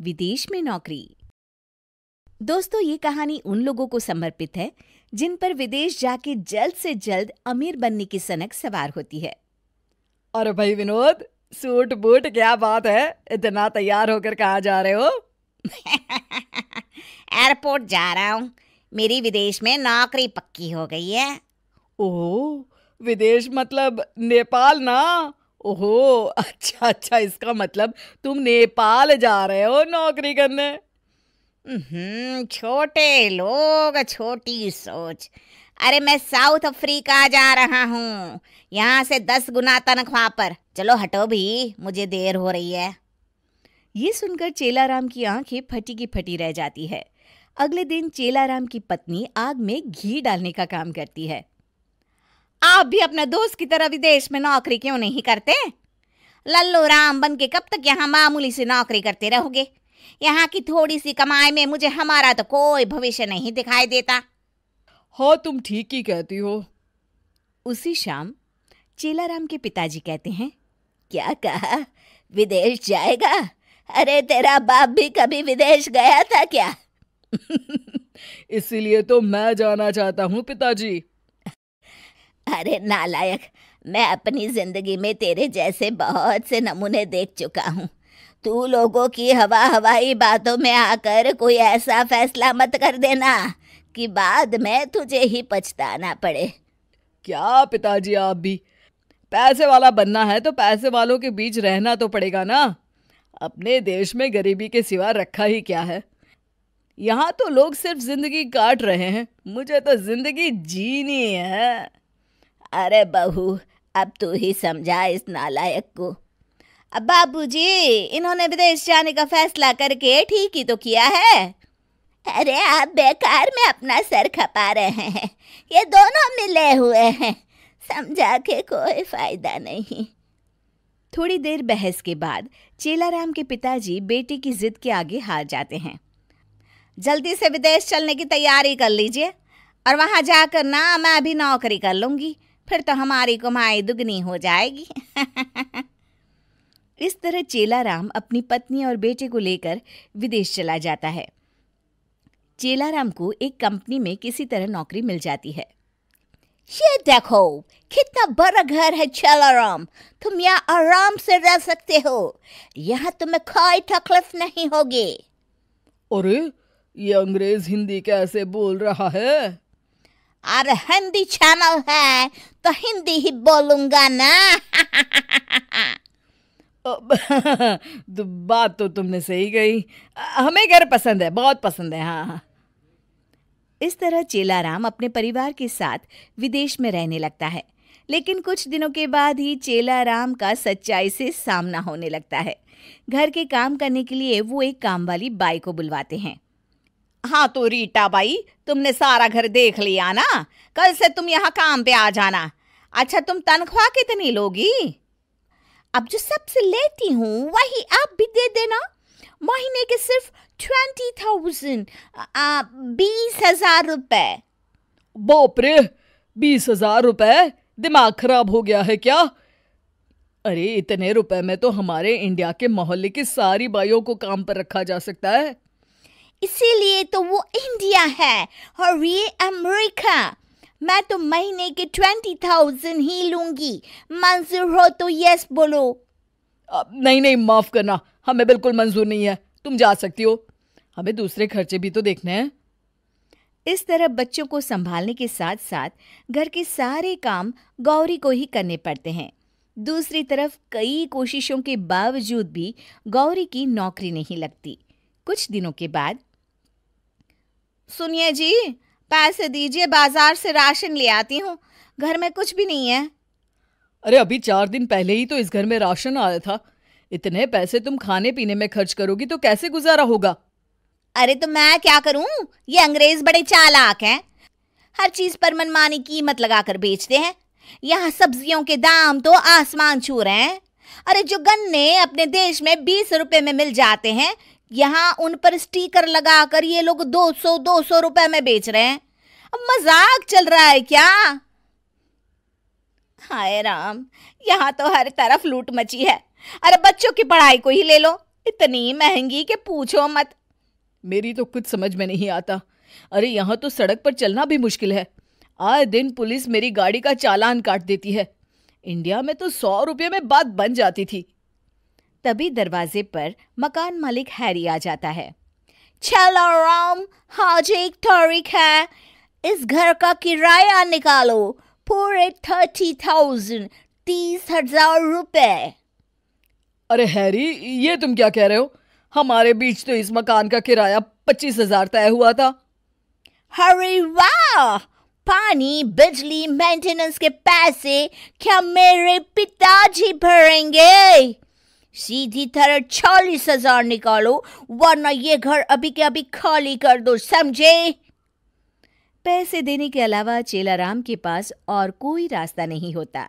विदेश में नौकरी। दोस्तों, ये कहानी उन लोगों को समर्पित है जिन पर विदेश जाके जल्द से जल्द अमीर बनने की सनक सवार होती है। अरे भाई विनोद, सूट बूट क्या बात है, इतना तैयार होकर कहाँ जा रहे हो? एयरपोर्ट जा रहा हूँ। मेरी विदेश में नौकरी पक्की हो गई है। ओह, विदेश मतलब नेपाल ना? ओहो, अच्छा, इसका मतलब तुम नेपाल जा रहे हो नौकरी करने? छोटे लोग, छोटी सोच। अरे मैं साउथ अफ्रीका जा रहा हूँ, यहाँ से 10 गुना तनख्वाह पर। चलो हटो भी, मुझे देर हो रही है। ये सुनकर चेलाराम की आंखें फटी की फटी रह जाती है। अगले दिन चेलाराम की पत्नी आग में घी डालने का काम करती है। आप भी अपने दोस्त की तरह विदेश में नौकरी क्यों नहीं करते? लल्लू राम बन के कब तक यहाँ मामूली सी नौकरी करते रहोगे? यहाँ की थोड़ी सी कमाई में मुझे हमारा तो कोई भविष्य नहीं दिखाई देता। हाँ, तुम ठीक ही कहती हो। उसी शाम चेलाराम के पिताजी कहते हैं, क्या कहा, विदेश जाएगा? अरे तेरा बाप भी कभी विदेश गया था क्या? इसीलिए तो मैं जाना चाहता हूँ पिताजी। अरे नालायक, मैं अपनी जिंदगी में तेरे जैसे बहुत से नमूने देख चुका हूँ। तू लोगों की हवाई बातों में आकर कोई ऐसा फैसला मत कर देना कि बाद में तुझे ही पछताना पड़े। क्या पिताजी, आप भी पैसे वाला बनना है तो पैसे वालों के बीच रहना तो पड़ेगा ना। अपने देश में गरीबी के सिवा रखा ही क्या है? यहाँ तो लोग सिर्फ जिंदगी काट रहे हैं, मुझे तो जिंदगी जीनी है। अरे बहू, अब तू ही समझा इस नालायक को। अब बाबूजी, इन्होंने विदेश जाने का फैसला करके ठीक ही तो किया है। अरे आप बेकार में अपना सर खपा रहे हैं, ये दोनों मिले हुए हैं, समझा के कोई फायदा नहीं। थोड़ी देर बहस के बाद चेलाराम के पिताजी बेटे की जिद के आगे हार जाते हैं। जल्दी से विदेश चलने की तैयारी कर लीजिए और वहां जाकर ना मैं भी नौकरी कर लूंगी, फिर तो हमारी कमाई दुगनी हो जाएगी। इस तरह चेलाराम अपनी पत्नी और बेटे को लेकर विदेश चला जाता है। चेलाराम को एक कंपनी में किसी तरह नौकरी मिल जाती है। ये देखो कितना बड़ा घर है चेलाराम, तुम यहाँ आराम से रह सकते हो, यहाँ तुम्हें कोई तकलीफ नहीं होगी। अरे ये अंग्रेज हिंदी कैसे बोल रहा है? अरे हिंदी चैनल है तो हिंदी ही बोलूंगा ना। बात तो तुमने सही कही, हमें घर पसंद है, बहुत पसंद है। हाँ। इस तरह चेलाराम अपने परिवार के साथ विदेश में रहने लगता है। लेकिन कुछ दिनों के बाद ही चेलाराम का सच्चाई से सामना होने लगता है। घर के काम करने के लिए वो एक काम वाली बाई को बुलवाते हैं। हाँ तो रीटा बाई, तुमने सारा घर देख लिया ना, कल से तुम यहाँ काम पे आ जाना। अच्छा, तुम तनख्वाह कितनी लोगी? अब जो सबसे लेती हूँ वही आप भी दे देना। महीने के सिर्फ 20,000, 20,000 रुपए। बाप रे, 20,000 रुपए? दिमाग खराब हो गया है क्या? अरे इतने रुपए में तो हमारे इंडिया के मोहल्ले की सारी बाइयों को काम पर रखा जा सकता है। इसीलिए तो वो इंडिया है और ये अमेरिका। मैं तो महीने के 20,000 ही लूंगी, मंजूर हो तो यस बोलो। नहीं, माफ करना, हमें बिल्कुल मंजूर नहीं है। तुम जा सकती हो, हमें दूसरे खर्चे भी तो देखने हैं। इस तरह बच्चों को संभालने के साथ साथ घर के सारे काम गौरी को ही करने पड़ते हैं। दूसरी तरफ कई कोशिशों के बावजूद भी गौरी की नौकरी नहीं लगती। कुछ दिनों के बाद, सुनिए जी, पैसे दीजिए, बाजार से राशन ले आती हूँ, घर में कुछ भी नहीं है। अरे अभी 4 दिन पहले ही तो इस घर में राशन आया था। इतने पैसे तुम खाने पीने में खर्च करोगी तो कैसे गुजारा होगा? अरे तो मैं क्या करूं, ये अंग्रेज बड़े चालाक हैं, हर चीज पर मनमानी कीमत लगाकर बेचते हैं। यहाँ सब्जियों के दाम तो आसमान छू रहे हैं। अरे जो गन्ने अपने देश में 20 रुपए में मिल जाते हैं, यहाँ उन पर स्टिकर लगाकर ये लोग 200 रुपए में बेच रहे हैं। अब मजाक चल रहा है क्या? हाय राम, यहाँ तो हर तरफ लूट मची है। अरे बच्चों की पढ़ाई को ही ले लो, इतनी महंगी कि पूछो मत। मेरी तो कुछ समझ में नहीं आता। अरे यहाँ तो सड़क पर चलना भी मुश्किल है। आए दिन पुलिस मेरी गाड़ी का चालान काट देती है। इंडिया में तो 100 रुपये में बात बन जाती थी। तभी दरवाजे पर मकान मालिक हैरी आ जाता है। चलो राम, आज एक तारीख है, इस घर का किराया निकालो, पूरे 30,000, 30,000 रुपए। अरे हैरी, ये तुम क्या कह रहे हो? हमारे बीच तो इस मकान का किराया 25,000 तय हुआ था। अरे वाह, पानी बिजली मेंटेनेंस के पैसे क्या मेरे पिताजी भरेंगे? सीधी तरह 40,000 निकालो, वरना ये घर अभी के अभी खाली कर दो, समझे? पैसे देने के अलावा चेलाराम के पास और कोई रास्ता नहीं होता।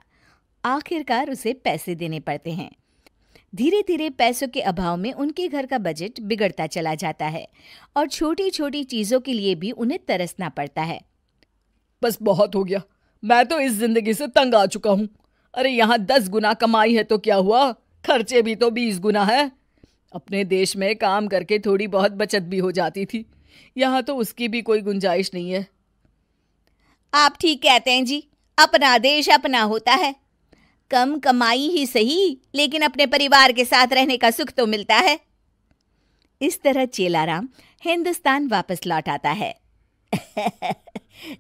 आखिरकार उसे पैसे देने पड़ते हैं। धीरे धीरे पैसों के अभाव में उनके घर का बजट बिगड़ता चला जाता है और छोटी छोटी चीजों के लिए भी उन्हें तरसना पड़ता है। बस बहुत हो गया, मैं तो इस जिंदगी से तंग आ चुका हूँ। अरे यहाँ 10 गुना कमाई है तो क्या हुआ, खर्चे भी तो 20 गुना है। अपने देश में काम करके थोड़ी बहुत बचत भी हो जाती थी, यहाँ तो उसकी भी कोई गुंजाइश नहीं है। आप ठीक कहते हैं जी, अपना देश अपना होता है। कम कमाई ही सही, लेकिन अपने परिवार के साथ रहने का सुख तो मिलता है। इस तरह चेलाराम हिंदुस्तान वापस लौट आता है।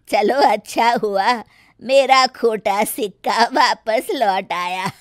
चलो अच्छा हुआ, मेरा खोटा सिक्का वापस लौट आया।